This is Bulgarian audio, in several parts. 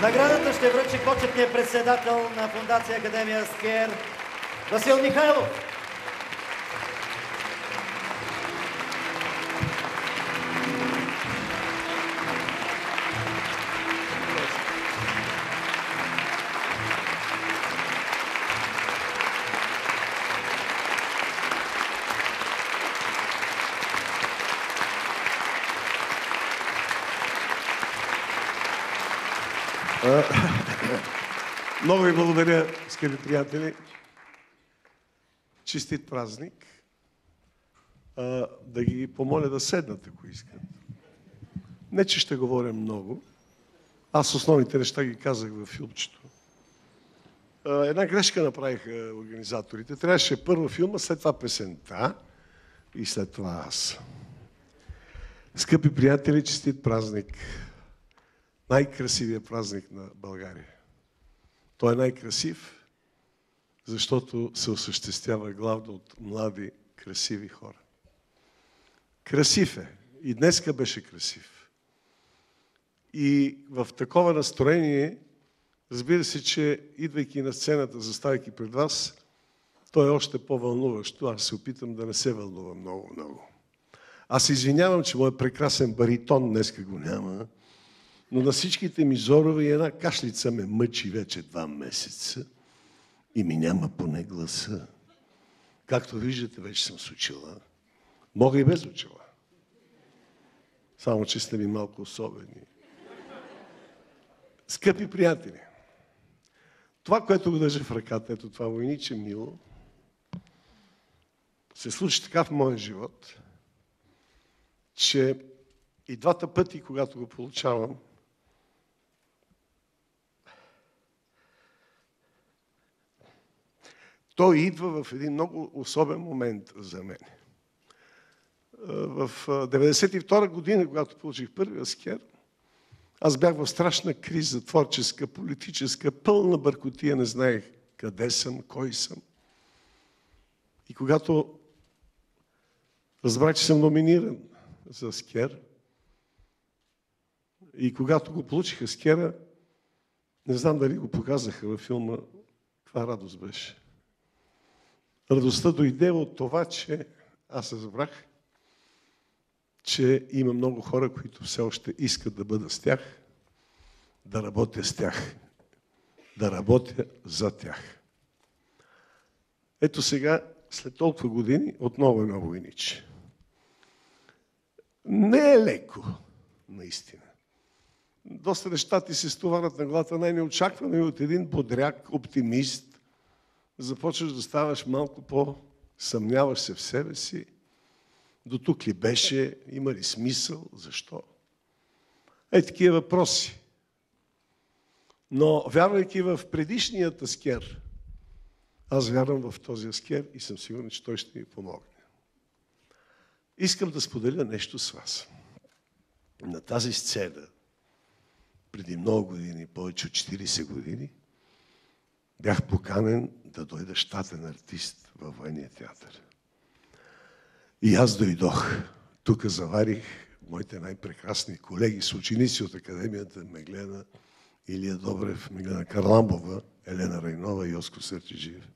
Наградата ще връчи почетният председател на Фондация Академия Скер Васил Михайлов. Много ви благодаря, скъпи приятели. Честит празник. Да ги помоля да седнат, ако искат. Не, че ще говоря много. Аз основните неща ги казах в филмчето. Една грешка направиха организаторите. Трябваше първо филма, след това песента и след това аз. Скъпи приятели, честит празник. Най-красивият празник на България. Той е най-красив, защото се осъществява главно от млади, красиви хора. Красив е. И днеска беше красив. И в такова настроение, разбира се, че идвайки на сцената, заставайки пред вас, той е още по-вълнуващо. Аз се опитам да не се вълнувам много. Аз се извинявам, че моят прекрасен баритон днеска го няма, но на всичките ми зорове една кашлица ме мъчи вече 2 месеца и ми няма поне гласа. Както виждате, вече съм с очила. Мога и без очила. Само, че сте ми малко особени. Скъпи приятели, това, което го държа в ръката, ето това войниче мило, се случи така в моя живот, че и двата пъти, когато го получавам, той идва в един много особен момент за мен. В 1992 година, когато получих първия скер, аз бях в страшна криза, творческа, политическа, пълна бъркотия, не знаех къде съм, кой съм. И когато разбрах, че съм номиниран за скер, и когато го получиха скера, не знам дали го показаха във филма, каква радост беше. Радостта дойде от това, че аз разбрах, че има много хора, които все още искат да бъда с тях, да работя с тях, да работя за тях. Ето сега, след толкова години, отново едно войниче. Не е леко, наистина. Доста неща ти се стоварят на главата най-неочаквано и от един бодряк, оптимист, започваш да ставаш малко по-съмняваш се в себе си. До тук ли беше? Има ли смисъл? Защо? Такива въпроси. Но вярвайки в предишният скер, аз вярвам в този скер и съм сигурен, че той ще ми помогне. Искам да споделя нещо с вас. На тази сцена, преди много години, повече от 40 години, бях поканен да дойда щатен артист във Военния театър. И аз дойдох. Тук заварих моите най-прекрасни колеги, съученици от Академията, Меглена, Илия Добрев, Меглена Карламбова, Елена Райнова и Йоско Сърчеджиев.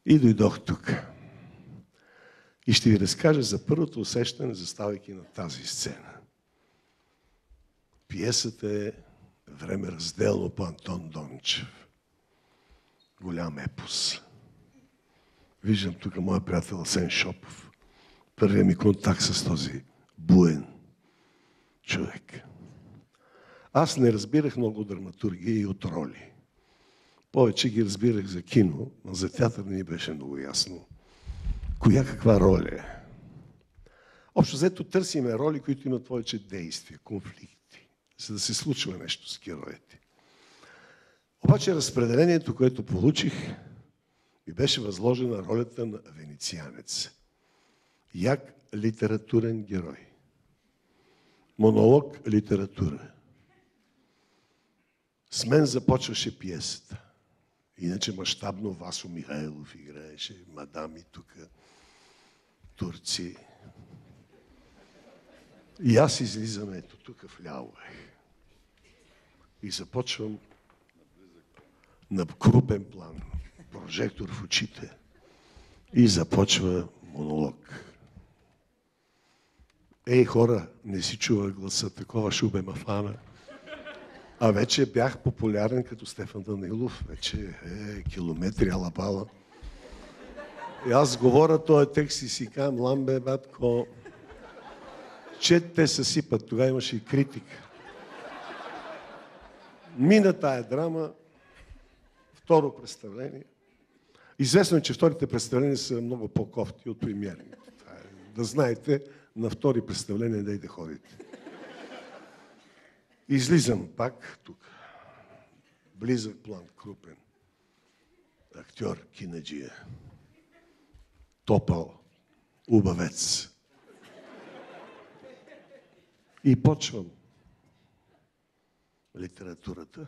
И дойдох тук. И ще ви разкажа за първото усещане, заставайки на тази сцена. Пиесата е "Време разделно" по Антон Дончев. Голям епос. Виждам тук моя приятел Асен Шопов. Първият ми контакт с този буен човек. Аз не разбирах много драматургия и от роли. Повече ги разбирах за кино, но за театър не ми беше много ясно. Коя каква роля е? Общо взето търсиме роли, които имат повече действия, конфликти, за да се случва нещо с героите. Обаче разпределението, което получих, ми беше възложена ролята на венецианец. Як литературен герой. Монолог литература. С мен започваше пиесата. Иначе мащабно Васо Михайлов играеше, мадами тук, турци. И аз излизам ето тук вляво. И започвам на крупен план, прожектор в очите и започва монолог. Ей, хора, не си чува гласа, такова шубе мафана. А вече бях популярен като Стефан Данаилов, вече километри алабала. И аз говоря този текст и си казвам, ламбе, батко, че те съсипат. Тогава имаше и критика. Мина тая драма, второ представление. Известно е, че вторите представления са много по-кофти от премиерните. Да знаете, на втори представление да ходите. Излизам пак тук. Близък план, крупен. Актьор, кинаджия. Топъл, убавец. И почвам литературата.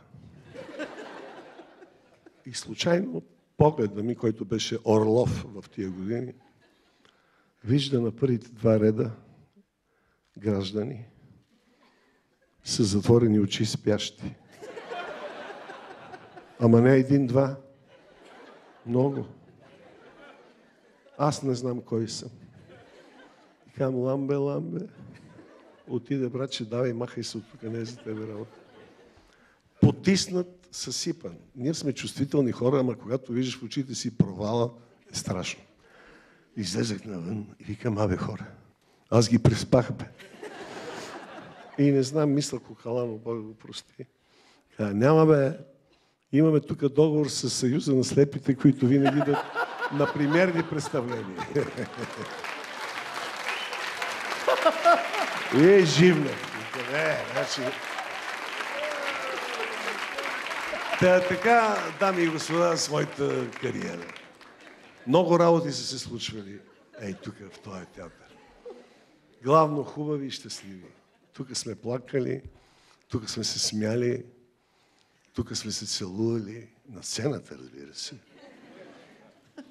И случайно погледа ми, който беше Орлов в тия години, вижда на първите два реда граждани с затворени очи спящи. Ама не един-два. Много. Аз не знам кой съм. И казвам, ламбе. Отиде, братче, давай, махай се от тук, не е за тебе работа. Потиснат, съсипан. Ние сме чувствителни хора, ама когато виждаш в очите си провала, е страшно. Излезах навън и викам, абе хора, аз ги преспах, бе. И не знам, мисля Кокалано, Бог го прости. Няма, бе, имаме тук договор с Съюза на слепите, които винаги идват на премиерни представления. И е живна. Така, дами и господа, с моята кариера. Много работи са се случвали. Ей, тук, в този театър. Главно хубави и щастливи. Тук сме плакали, тук сме се смяли, тук сме се целували. На сцената, разбира се.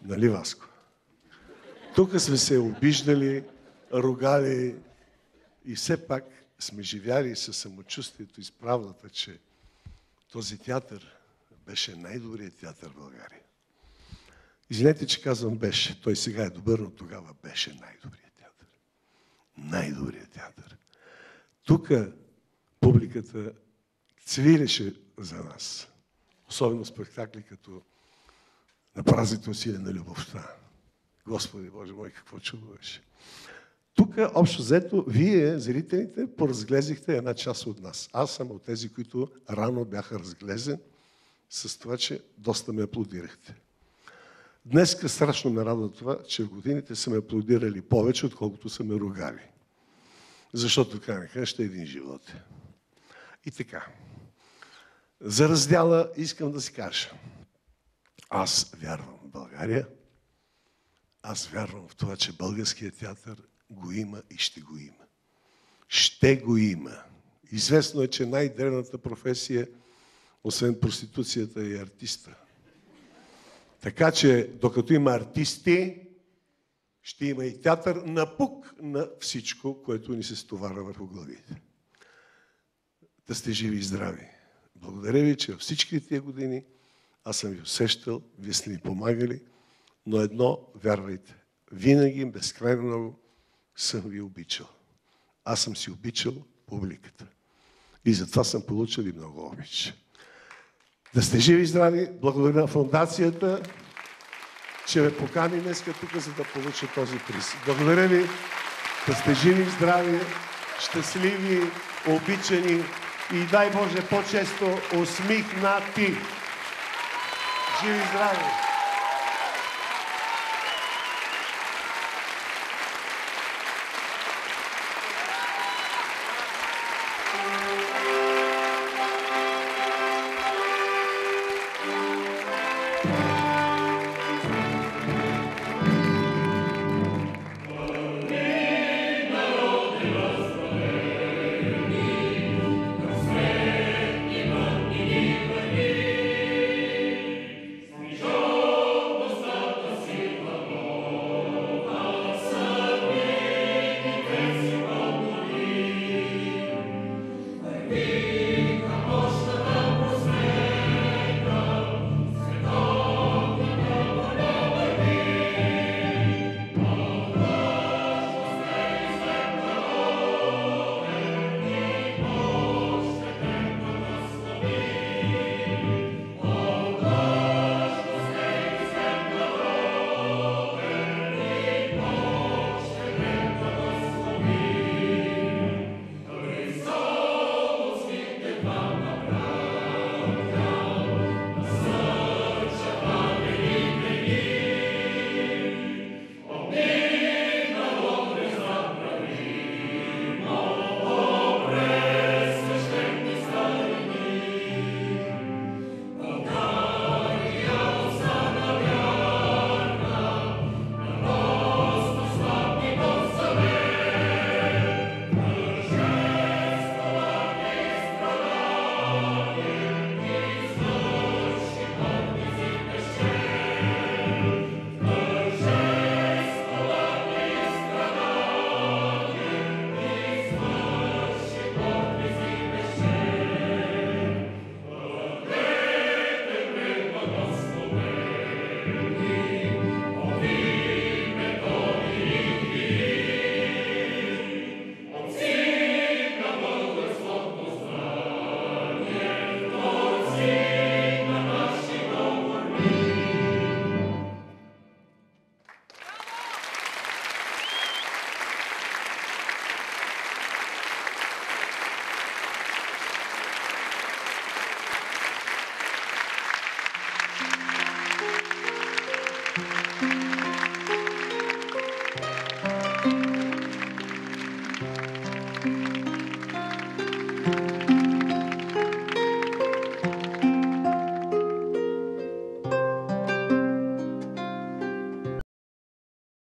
Нали, Васко? Тук сме се обиждали, ругали и все пак сме живяли със самочувствието и с правдата, че този театър беше най-добрият театър в България. Извинете, че казвам беше. Той сега е добър, но тогава беше най-добрият театър. Най-добрият театър. Тук публиката цвиреше за нас. Особено спектакли като На празните усилия на любовта. Господи Боже мой, какво чудо беше. Тук, общо взето, вие, зрителите, поразглезихте една част от нас. Аз съм от тези, които рано бяха разглезен, с това, че доста ме аплодирахте. Днеска страшно ме радва това, че в годините са ме аплодирали повече, отколкото са ме ругали. Защото, казаха, ще един живот. И така. За раздяла искам да си кажа. Аз вярвам в България. Аз вярвам в това, че българският театър го има и ще го има. Ще го има. Известно е, че най-древната професия, освен проституцията, е артиста. Така че, докато има артисти, ще има и театър напук на всичко, което ни се стовара върху главите. Да сте живи и здрави. Благодаря ви, че във всички тия години аз съм ви усещал, вие сте ми помагали, но едно, вярвайте, винаги, безкрайно много, съм ви обичал. Аз съм си обичал публиката. И затова съм получил и много обич. Да сте живи и здрави, благодаря на фондацията, че ме покани днеска тук, за да получа този приз. Благодаря ви, да сте живи и здрави, щастливи, обичани и дай Боже по-често усмихнати. Живи и здрави!